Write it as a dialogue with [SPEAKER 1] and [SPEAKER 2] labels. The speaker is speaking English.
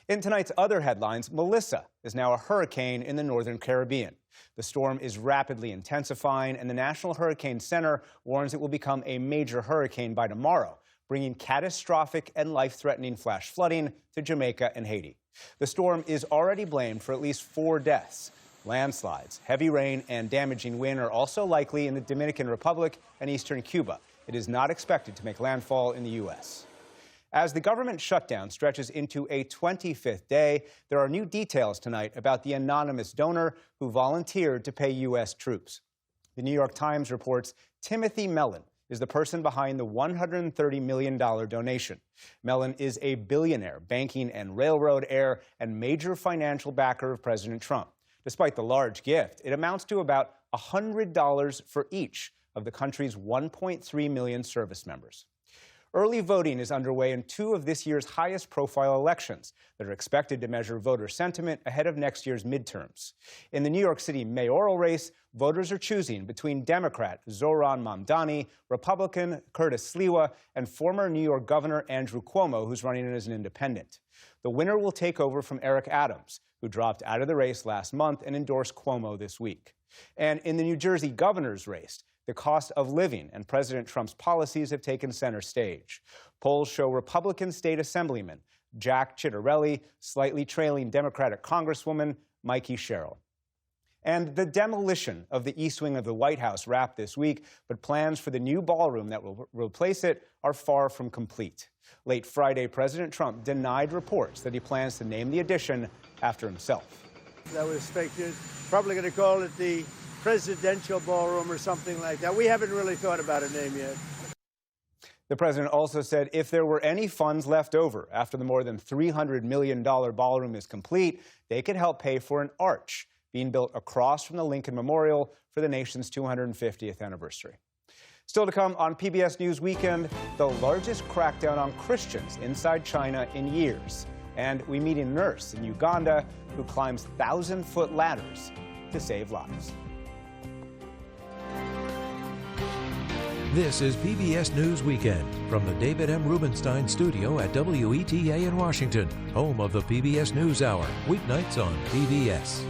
[SPEAKER 1] In tonight's other headlines, Melissa is now a hurricane in the northern Caribbean. The storm is rapidly intensifying, and the National Hurricane Center warns it will become a major hurricane by tomorrow, bringing catastrophic and life-threatening flash flooding to Jamaica and Haiti. The storm is already blamed for at least 4 deaths. Landslides, heavy rain, and damaging wind are also likely in the Dominican Republic and eastern Cuba. It is not expected to make landfall in the U.S. As the government shutdown stretches into a 25th day, there are new details tonight about the anonymous donor who volunteered to pay U.S. troops. The New York Times reports Timothy Mellon is the person behind the $130 million donation. Mellon is a billionaire, banking and railroad heir, and major financial backer of President Trump. Despite the large gift, it amounts to about $100 for each of the country's 1.3 million service members. Early voting is underway in 2 of this year's highest-profile elections that are expected to measure voter sentiment ahead of next year's midterms. In the New York City mayoral race, voters are choosing between Democrat Zohran Mamdani, Republican Curtis Sliwa, and former New York Governor Andrew Cuomo, who's running as an independent. The winner will take over from Eric Adams, who dropped out of the race last month and endorsed Cuomo this week. And in the New Jersey governor's race, the cost of living and President Trump's policies have taken center stage. Polls show Republican State Assemblyman Jack Ciattarelli slightly trailing Democratic Congresswoman Mikey Sherrill. And the demolition of the East Wing of the White House wrapped this week, but plans for the new ballroom that will replace it are far from complete. Late Friday, President Trump denied reports that he plans to name the addition after himself.
[SPEAKER 2] That was fake news. Probably going to call it the Presidential Ballroom or something like that. We haven't really thought about a name yet.
[SPEAKER 1] The president also said if there were any funds left over after the more than $300 million ballroom is complete, they could help pay for an arch being built across from the Lincoln Memorial for the nation's 250th anniversary. Still to come on PBS News Weekend, the largest crackdown on Christians inside China in years. And we meet a nurse in Uganda who climbs 1,000-foot ladders to save lives.
[SPEAKER 3] This is PBS News Weekend from the David M. Rubenstein studio at WETA in Washington, home of the PBS NewsHour, weeknights on PBS.